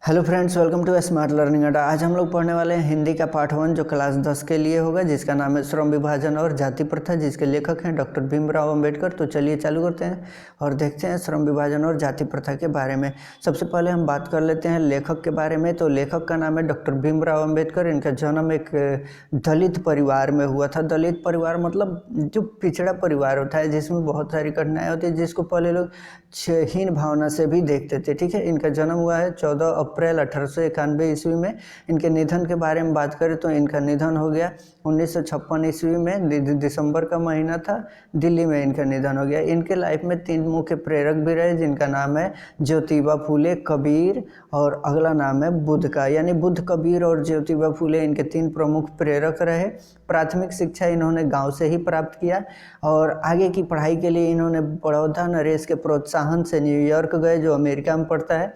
Hello friends, welcome to smart learning Adda. आज हम लोग पढ़ने वाले हैं हिंदी का पार्ट 1 जो क्लास 10 के लिए होगा, जिसका नाम है श्रम विभाजन और जाति प्रथा, जिसके लेखक हैं डॉक्टर भीमराव अंबेडकर। तो चलिए चालू करते हैं और देखते हैं श्रम विभाजन और जाति प्रथा के बारे में। सबसे पहले हम बात कर लेते हैं लेखक के बारे में। तो लेखक का नाम है डॉक्टर भीमराव अंबेडकर। इनका जन्म एक दलित परिवार में हुआ था। दलित परिवार मतलब जो पिछड़ा परिवार होता है, जिसमें बहुत सारी कठिनाई होती है, जिसको पहले लोग हीन भावना से भी देखते थे। ठीक है, इनका जन्म हुआ है 14 अप्रैल 1891 ईस्वी में। इनके निधन के बारे में बात करें तो इनका निधन हो गया 1956 ईस्वी में, दिसंबर का महीना था, दिल्ली में इनका निधन हो गया। इनके लाइफ में 3 मुख्य प्रेरक भी रहे, जिनका नाम है ज्योतिबा फूले, कबीर और अगला नाम है बुद्ध का। यानी बुद्ध, कबीर और ज्योतिबा फूले इनके 3 प्रमुख प्रेरक रहे। प्राथमिक शिक्षा इन्होंने गांव से ही प्राप्त किया और आगे की पढ़ाई के लिए इन्होंने बड़ौदा नरेश के प्रोत्साहन से न्यूयॉर्क गए, जो अमेरिका में पड़ता है,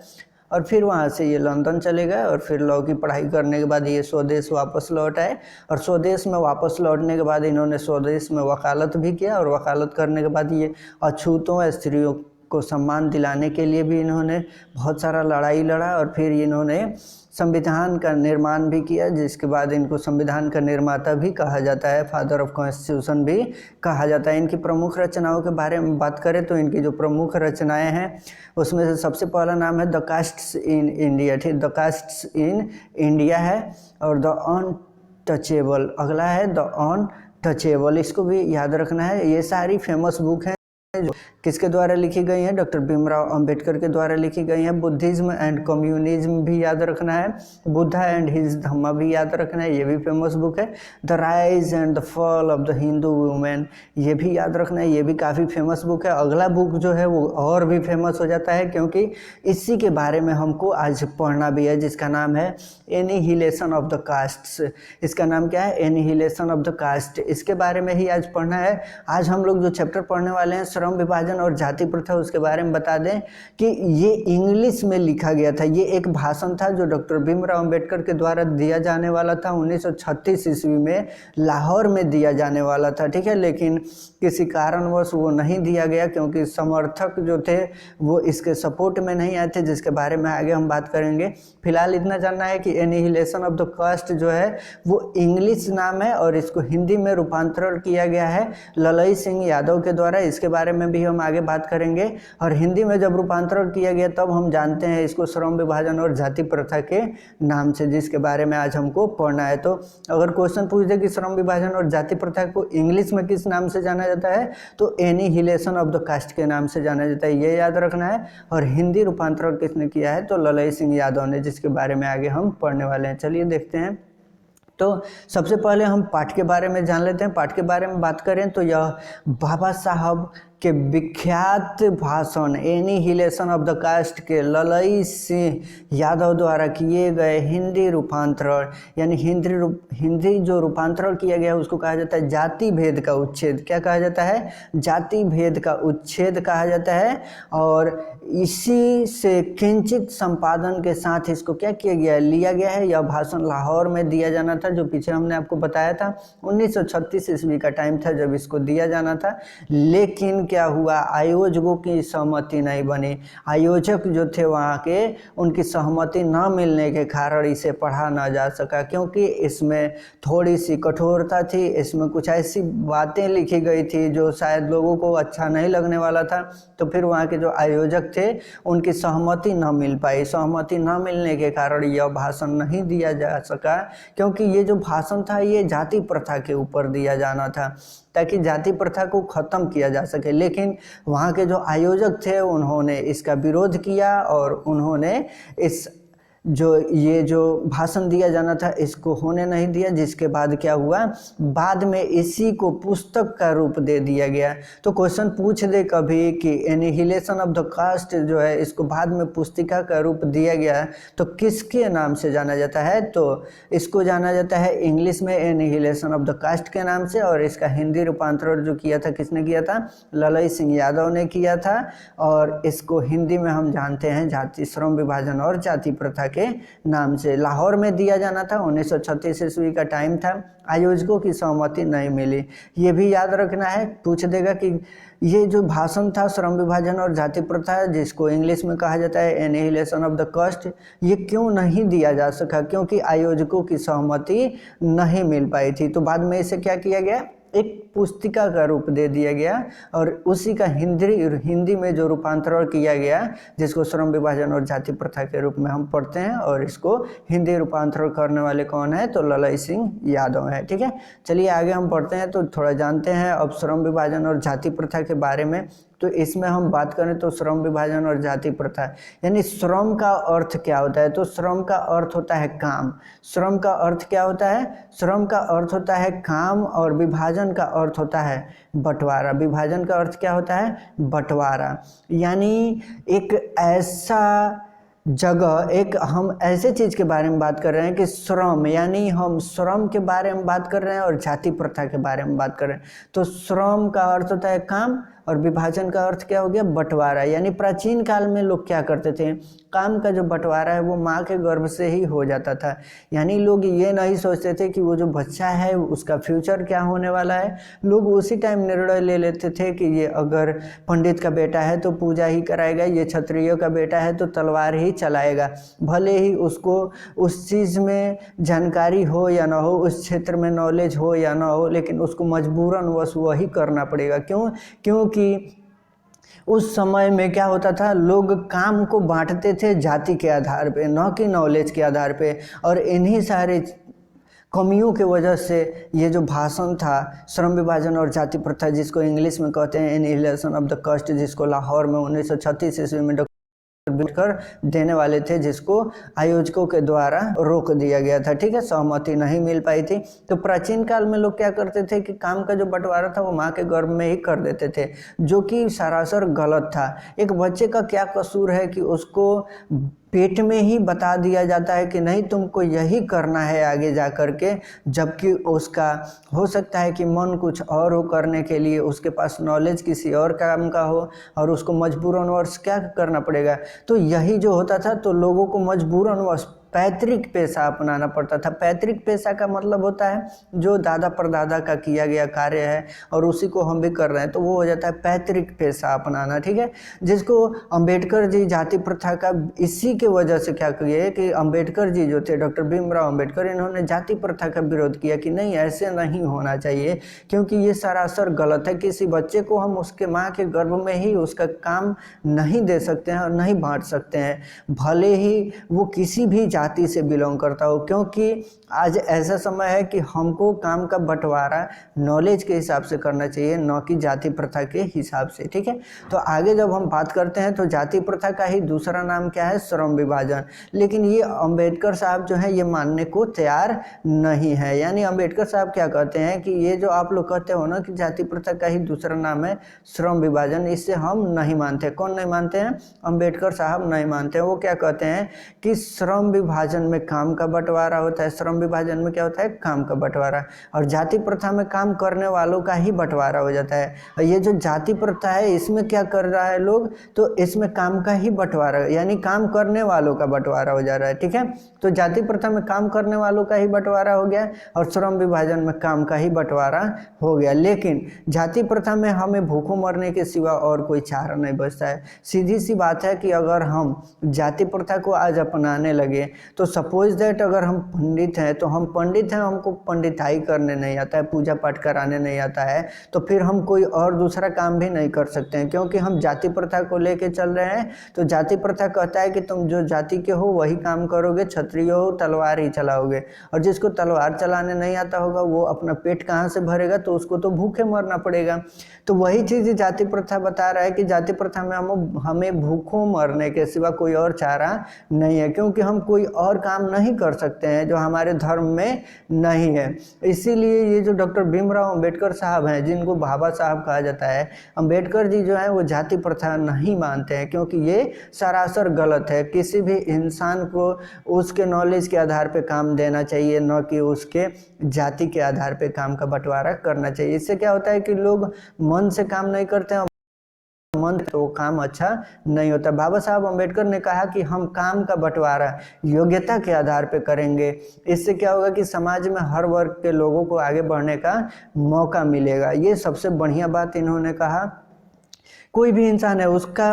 और फिर वहाँ से ये लंदन चले गए और फिर लॉ की पढ़ाई करने के बाद ये स्वदेश वापस लौट आए। और स्वदेश में वापस लौटने के बाद इन्होंने स्वदेश में वकालत भी किया और वकालत करने के बाद ये अछूतों स्त्रियों को सम्मान दिलाने के लिए भी इन्होंने बहुत सारा लड़ाई लड़ा और फिर इन्होंने संविधान का निर्माण भी किया, जिसके बाद इनको संविधान का निर्माता भी कहा जाता है, फादर ऑफ कॉन्स्टिट्यूशन भी कहा जाता है। इनकी प्रमुख रचनाओं के बारे में बात करें तो इनकी जो प्रमुख रचनाएं हैं उसमें से सबसे पहला नाम है द कास्ट्स इन इंडिया। ठीक, द कास्ट्स इन इंडिया है। और द अनटचेबल अगला है द अनटचेबल, इसको भी याद रखना है। ये सारी फेमस बुक हैं जो किसके द्वारा लिखी गई है, डॉक्टर भीमराव अंबेडकर के द्वारा लिखी गई है। बुद्धिज्म एंड कम्युनिज्म भी याद रखना है। बुद्धा एंड हिज धम्मा भी याद रखना है, ये भी फेमस बुक है। The rise and the fall of the Hindu women, ये भी याद रखना है, ये भी काफ़ी फेमस बुक है। अगला बुक जो है वो और भी फेमस हो जाता है, क्योंकि इसी के बारे में हमको आज पढ़ना भी है, जिसका नाम है एनिहिलेशन ऑफ द कास्ट्स। इसका नाम क्या है, एनिहिलेशन ऑफ द कास्ट। इसके बारे में ही आज पढ़ना है। आज हम लोग जो चैप्टर पढ़ने वाले हैं श्रम विभाजन और जाति प्रथा, उसके बारे में बता दें कि ये इंग्लिश में लिखा गया था। ये एक भाषण था जो डॉक्टर भीमराव अंबेडकर के द्वारा दिया जाने वाला था 1936 ईस्वी में, लाहौर में दिया जाने वाला था। ठीक है, लेकिन किसी कारणवश वो नहीं दिया गया, क्योंकि समर्थक जो थे वो इसके सपोर्ट में नहीं आए थे, जिसके बारे में आगे हम बात करेंगे। फिलहाल इतना जानना है कि एनिहिलेशन ऑफ द कास्ट जो है वो इंग्लिश नाम है और इसको हिंदी में रूपांतरण किया गया है ललई सिंह यादव के द्वारा। इसके बारे में भी हम आगे बात करेंगे। और हिंदी में जब रूपांतरण किया गया तब हम जानते हैं इसको श्रम विभाजन और जाति प्रथा के नाम से, जिसके बारे में आज हमको पढ़ना है। तो अगर क्वेश्चन पूछ दे कि श्रम विभाजन और जाति प्रथा को इंग्लिश में किस नाम से जाना जाता है, तो एनिहिलेशन ऑफ द कास्ट के नाम से जाना जाता है, ये याद रखना है। और हिंदी रूपांतरण किसने किया है, तो ललई सिंह यादव ने, जिसके बारे में आगे हम पढ़ने वाले हैं। चलिए देखते हैं। तो सबसे पहले हम पाठ के बारे में जान लेते हैं। पाठ के बारे में बात करें तो यह बाबा साहब के विख्यात भाषण एनिहिलेशन ऑफ द कास्ट के ललई सिंह यादव द्वारा किए गए हिंदी रूपांतरण, यानी हिंदी जो रूपांतरण किया गया है उसको कहा जाता है जाति भेद का उच्छेद। क्या कहा जाता है, जाति भेद का उच्छेद कहा जाता है। और इसी से किंचित संपादन के साथ इसको क्या किया गया, लिया गया है। यह भाषण लाहौर में दिया जाना था, जो पीछे हमने आपको बताया था 1936 ईस्वी का टाइम था जब इसको दिया जाना था। लेकिन क्या हुआ, आयोजकों की सहमति नहीं बनी। आयोजक जो थे वहाँ के, उनकी सहमति न मिलने के कारण इसे पढ़ा न जा सका, क्योंकि इसमें थोड़ी सी कठोरता थी। इसमें कुछ ऐसी बातें लिखी गई थी जो शायद लोगों को अच्छा नहीं लगने वाला था। तो फिर वहाँ के जो आयोजक थे उनकी सहमति न मिल पाई। सहमति न मिलने के कारण यह भाषण नहीं दिया जा सका, क्योंकि ये जो भाषण था ये जाति प्रथा के ऊपर दिया जाना था, ताकि जाति प्रथा को ख़त्म किया जा सके। लेकिन वहाँ के जो आयोजक थे उन्होंने इसका विरोध किया और उन्होंने ये जो भाषण दिया जाना था इसको होने नहीं दिया। जिसके बाद क्या हुआ, बाद में इसी को पुस्तक का रूप दे दिया गया। तो क्वेश्चन पूछ दे कभी कि एनिहिलेशन ऑफ द कास्ट जो है इसको बाद में पुस्तिका का रूप दिया गया, तो किसके नाम से जाना जाता है, तो इसको जाना जाता है इंग्लिश में एनिहिलेशन ऑफ द कास्ट के नाम से। और इसका हिंदी रूपांतरण जो किया था किसने किया था, ललई सिंह यादव ने किया था। और इसको हिंदी में हम जानते हैं जाति श्रम विभाजन और जाति प्रथा के नाम से। लाहौर में दिया जाना था, 1936 ईस्वी का टाइम था, आयोजकों की सहमति नहीं मिली। ये भी याद रखना है, पूछ देगा कि ये जो भाषण था श्रम विभाजन और जाति प्रथा, जिसको इंग्लिश में कहा जाता है एनिहिलेशन ऑफ द कास्ट, ये क्यों नहीं दिया जा सका? क्योंकि आयोजकों की सहमति नहीं मिल पाई थी। तो बाद में इसे क्या किया गया, एक पुस्तिका का रूप दे दिया गया और उसी का हिंदी में जो रूपांतरण किया गया, जिसको श्रम विभाजन और जाति प्रथा के रूप में हम पढ़ते हैं, और इसको हिंदी रूपांतरण करने वाले कौन है? तो ललई सिंह यादव है। ठीक है, चलिए आगे हम पढ़ते हैं तो थोड़ा जानते हैं अब श्रम विभाजन और जाति प्रथा के बारे में। तो इसमें हम बात करें तो श्रम विभाजन और जाति प्रथा, यानी श्रम का अर्थ क्या होता है? तो श्रम का अर्थ होता है काम। श्रम का अर्थ क्या होता है? श्रम का अर्थ होता है काम, और विभाजन का अर्थ होता है बंटवारा। विभाजन का अर्थ क्या होता है? बंटवारा। यानी एक ऐसा जगह, एक हम ऐसे चीज़ के बारे में बात कर रहे हैं कि श्रम, यानी हम श्रम के बारे में बात कर रहे हैं और जाति प्रथा के बारे में बात कर रहे हैं। तो श्रम का अर्थ होता है काम, और विभाजन का अर्थ क्या हो गया? बंटवारा। यानी प्राचीन काल में लोग क्या करते थे? काम का जो बंटवारा है वो माँ के गर्भ से ही हो जाता था। यानी लोग ये नहीं सोचते थे कि वो जो बच्चा है उसका फ्यूचर क्या होने वाला है। लोग उसी टाइम निर्णय ले लेते थे कि ये अगर पंडित का बेटा है तो पूजा ही कराएगा, ये क्षत्रिय का बेटा है तो तलवार ही चलाएगा, भले ही उसको उस चीज़ में जानकारी हो या ना हो, उस क्षेत्र में नॉलेज हो या ना हो, लेकिन उसको मजबूरन वश वही करना पड़ेगा। क्योंकि उस समय में क्या होता था, लोग काम को बांटते थे जाति के आधार पे, न कि नॉलेज के आधार पे। और इन्हीं सारे कमियों के वजह से ये जो भाषण था श्रम विभाजन और जाति प्रथा, जिसको इंग्लिश में कहते हैं एनिहिलेशन ऑफ द कास्ट, जिसको लाहौर में 1936 ईस्वी में कर देने वाले थे, जिसको आयोजकों के द्वारा रोक दिया गया था। ठीक है, सहमति नहीं मिल पाई थी। तो प्राचीन काल में लोग क्या करते थे कि काम का जो बंटवारा था वो माँ के गर्भ में ही कर देते थे, जो कि सरासर गलत था। एक बच्चे का क्या कसूर है कि उसको पेट में ही बता दिया जाता है कि नहीं तुमको यही करना है आगे जा कर के, जबकि उसका हो सकता है कि मन कुछ और हो करने के लिए, उसके पास नॉलेज किसी और काम का हो, और उसको मजबूरनवश क्या करना पड़ेगा। तो यही जो होता था, तो लोगों को मजबूरनवश पैतृक पेशा अपनाना पड़ता था। पैतृक पेशा का मतलब होता है जो दादा परदादा का किया गया कार्य है और उसी को हम भी कर रहे हैं, तो वो हो जाता है पैतृक पेशा अपनाना। ठीक है, जिसको अंबेडकर जी जाति प्रथा का इसी के वजह से क्या किए कि अंबेडकर जी जो थे, डॉक्टर भीमराव अंबेडकर, इन्होंने जाति प्रथा का विरोध किया कि नहीं ऐसे नहीं होना चाहिए, क्योंकि ये सरासर गलत है। किसी बच्चे को हम उसके माँ के गर्भ में ही उसका काम नहीं दे सकते हैं और नहीं बांट सकते हैं, भले ही वो किसी भी जाति से बिलोंग करता हो, क्योंकि आज ऐसा समय है कि हमको काम का बंटवारा नॉलेज के हिसाब से करना चाहिए, न कि जाति प्रथा के हिसाब से। ठीक है, तो आगे जब हम बात करते हैं तो जाति प्रथा का ही दूसरा नाम क्या है? श्रम विभाजन। लेकिन ये अंबेडकर साहब जो है ये मानने को तैयार नहीं है। यानी अंबेडकर साहब क्या कहते हैं कि ये जो आप लोग कहते हो ना कि जाति प्रथा का ही दूसरा नाम है श्रम विभाजन, इससे हम नहीं मानते। कौन नहीं मानते हैं? अंबेडकर साहब नहीं मानते हैं। वो क्या कहते हैं कि श्रम विभाजन में काम का बंटवारा होता है। श्रम विभाजन में क्या होता है? काम का बंटवारा। और जाति प्रथा में काम करने वालों का ही बंटवारा हो जाता है। और ये जो जाति प्रथा है इसमें क्या कर रहा है लोग? तो इसमें काम का ही बंटवारा, यानी काम करने वालों का बंटवारा हो जा रहा है। ठीक है, तो जाति प्रथा में काम करने वालों का ही बंटवारा हो गया और श्रम विभाजन में काम का ही बंटवारा हो गया। लेकिन जाति प्रथा में हमें भूखों मरने के सिवा और कोई चारा नहीं बचता है। सीधी सी बात है कि अगर हम जाति प्रथा को आज अपनाने लगे तो सपोज दैट अगर हम पंडित हैं तो हम पंडित हैं, हमको पंडिताई करने नहीं आता है, पूजा पाठ कराने नहीं आता है, तो फिर हम कोई और दूसरा काम भी नहीं कर सकते हैं, क्योंकि हम जाति प्रथा को लेके चल रहे हैं। तो जाति प्रथा कहता है कि तुम जो जाति के हो वही काम करोगे, क्षत्रिय हो तलवार ही चलाओगे, और जिसको तलवार चलाने नहीं आता होगा वो अपना पेट कहाँ से भरेगा? तो उसको तो भूखे मरना पड़ेगा। तो वही चीज़ जाति प्रथा बता रहा है कि जाति प्रथा में हमें भूखों मरने के सिवा कोई और चारा नहीं है, क्योंकि हम कोई और काम नहीं कर सकते हैं जो हमारे धर्म में नहीं है। इसीलिए ये जो डॉक्टर भीमराव अंबेडकर साहब हैं, जिनको बाबा साहब कहा जाता है, अंबेडकर जी जो है वो जाति प्रथा नहीं मानते हैं, क्योंकि ये सरासर गलत है। किसी भी इंसान को उसके नॉलेज के आधार पे काम देना चाहिए, न कि उसके जाति के आधार पे काम का बंटवारा करना चाहिए। इससे क्या होता है कि लोग मन से काम नहीं करते हैं, संबंध तो वो काम अच्छा नहीं होता। बाबा साहब अम्बेडकर ने कहा कि हम काम का बंटवारा योग्यता के आधार पर करेंगे। इससे क्या होगा कि समाज में हर वर्ग के लोगों को आगे बढ़ने का मौका मिलेगा। ये सबसे बढ़िया बात इन्होंने कहा। कोई भी इंसान है उसका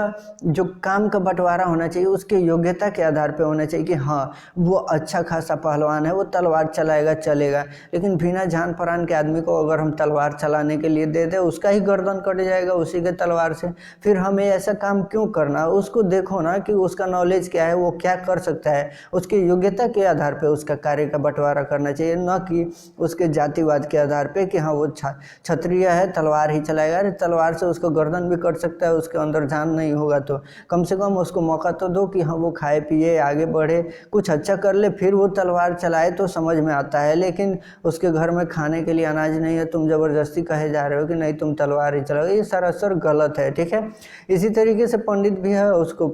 जो काम का बंटवारा होना चाहिए उसके योग्यता के आधार पे होना चाहिए कि हाँ वो अच्छा खासा पहलवान है, वो तलवार चलाएगा चलेगा, लेकिन बिना जान परान के आदमी को अगर हम तलवार चलाने के लिए दे दें उसका ही गर्दन कट जाएगा उसी के तलवार से। फिर हमें ऐसा काम क्यों करना? उसको देखो ना कि उसका नॉलेज क्या है, वो क्या कर सकता है, उसकी योग्यता के आधार पर उसका कार्य का बंटवारा करना चाहिए, न कि उसके जातिवाद के आधार पर कि हाँ वो क्षत्रिय है तलवार ही चलाएगा। अरे तलवार से उसको गर्दन भी कट सकता है, उसके अंदर जान नहीं होगा तो कम से कम उसको मौका तो दो कि हाँ वो खाए पिए आगे बढ़े कुछ अच्छा कर ले, फिर वो तलवार चलाए तो समझ में आता है। लेकिन उसके घर में खाने के लिए अनाज नहीं है, तुम जबरदस्ती कहे जा रहे हो कि नहीं तुम तलवार ही चलाओ, ये सरासर गलत है। ठीक है, इसी तरीके से पंडित भी है, उसको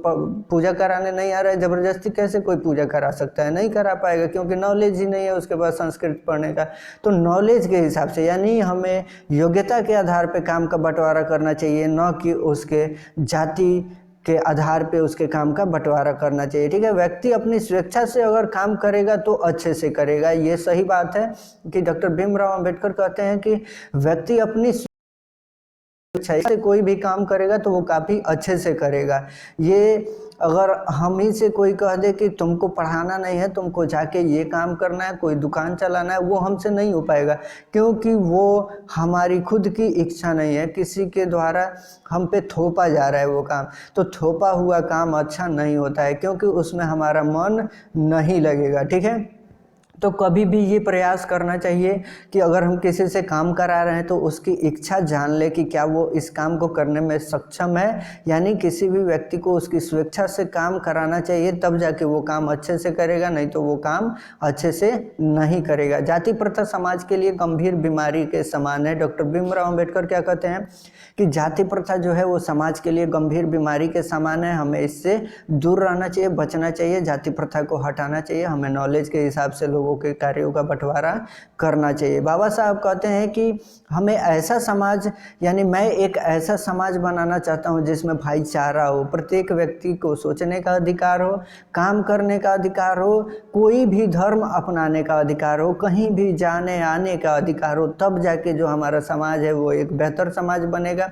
पूजा कराने नहीं आ रहा है, जबरदस्ती कैसे कोई पूजा करा सकता है? नहीं करा पाएगा क्योंकि नॉलेज ही नहीं है उसके पास संस्कृत पढ़ने का। तो नॉलेज के हिसाब से यानी हमें योग्यता के आधार पर काम का बंटवारा करना चाहिए, न कि उसके जाति के आधार पे उसके काम का बंटवारा करना चाहिए। ठीक है, व्यक्ति अपनी स्वेच्छा से अगर काम करेगा तो अच्छे से करेगा, ये सही बात है कि डॉक्टर भीमराव अंबेडकर कहते हैं कि व्यक्ति अपनी से कोई भी काम करेगा तो वो काफ़ी अच्छे से करेगा। ये अगर हम ही से कोई कह दे कि तुमको पढ़ाना नहीं है, तुमको जाके ये काम करना है, कोई दुकान चलाना है, वो हमसे नहीं हो पाएगा क्योंकि वो हमारी खुद की इच्छा नहीं है, किसी के द्वारा हम पे थोपा जा रहा है वो काम। तो थोपा हुआ काम अच्छा नहीं होता है क्योंकि उसमें हमारा मन नहीं लगेगा। ठीक है, तो कभी भी ये प्रयास करना चाहिए कि अगर हम किसी से काम करा रहे हैं तो उसकी इच्छा जान ले कि क्या वो इस काम को करने में सक्षम है। यानी किसी भी व्यक्ति को उसकी स्वेच्छा से काम कराना चाहिए, तब जाके वो काम अच्छे से करेगा, नहीं तो वो काम अच्छे से नहीं करेगा। जाति प्रथा समाज के लिए गंभीर बीमारी के समान है। डॉक्टर भीमराव अंबेडकर क्या कहते हैं कि जाति प्रथा जो है वो समाज के लिए गंभीर बीमारी के समान है, हमें इससे दूर रहना चाहिए, बचना चाहिए, जाति प्रथा को हटाना चाहिए, हमें नॉलेज के हिसाब से लोगों के कार्यों का बंटवारा करना चाहिए। बाबा साहब कहते हैं कि हमें ऐसा समाज यानी मैं एक ऐसा समाज बनाना चाहता हूं जिसमें भाईचारा हो, प्रत्येक व्यक्ति को सोचने का अधिकार हो, काम करने का अधिकार हो, कोई भी धर्म अपनाने का अधिकार हो, कहीं भी जाने आने का अधिकार हो, तब जाके जो हमारा समाज है वो एक बेहतर समाज बनेगा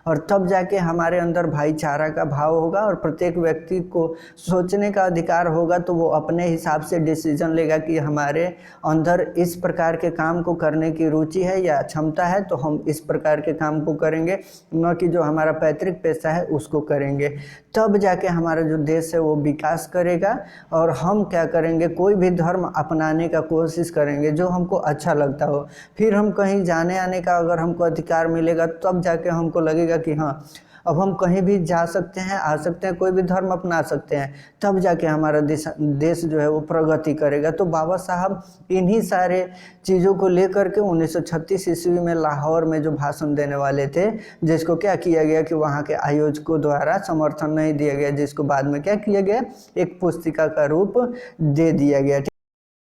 और तब जाके हमारे अंदर भाईचारा का भाव होगा और प्रत्येक व्यक्ति को सोचने का अधिकार होगा तो वो अपने हिसाब से डिसीजन लेगा कि हमारे अंदर इस प्रकार के काम को करने की रुचि है या क्षमता है तो हम इस प्रकार के काम को करेंगे, न कि जो हमारा पैतृक पेशा है उसको करेंगे। तब जाके हमारा जो देश है वो विकास करेगा और हम क्या करेंगे, कोई भी धर्म अपनाने का कोशिश करेंगे जो हमको अच्छा लगता हो। फिर हम कहीं जाने आने का अगर हमको अधिकार मिलेगा तब जाके हमको लगेगा कि हाँ अब हम कहीं भी जा सकते हैं, आ सकते हैं, कोई भी धर्म अपना सकते हैं, तब जाके हमारा देश जो है वो प्रगति करेगा। तो बाबा साहब इन्हीं सारे चीज़ों को लेकर के 1936 ईस्वी में लाहौर में जो भाषण देने वाले थे, जिसको क्या किया गया कि वहाँ के आयोजकों द्वारा समर्थन नहीं दिया गया, जिसको बाद में क्या किया गया, एक पुस्तिका का रूप दे दिया गया। ठीक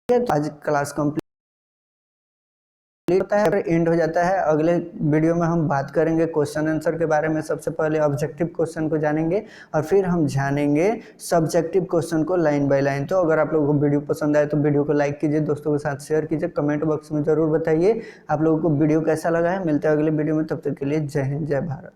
है, आज क्लास कंप्लीट होता है, एंड हो जाता है। अगले वीडियो में हम बात करेंगे क्वेश्चन आंसर के बारे में। सबसे पहले ऑब्जेक्टिव क्वेश्चन को जानेंगे और फिर हम जानेंगे सब्जेक्टिव क्वेश्चन को लाइन बाय लाइन। तो अगर आप लोगों को वीडियो पसंद आए तो वीडियो को लाइक कीजिए, दोस्तों के साथ शेयर कीजिए, कमेंट बॉक्स में जरूर बताइए आप लोगों को वीडियो कैसा लगा है। मिलते हैं अगले वीडियो में, तब तक के लिए जय हिंद जय भारत।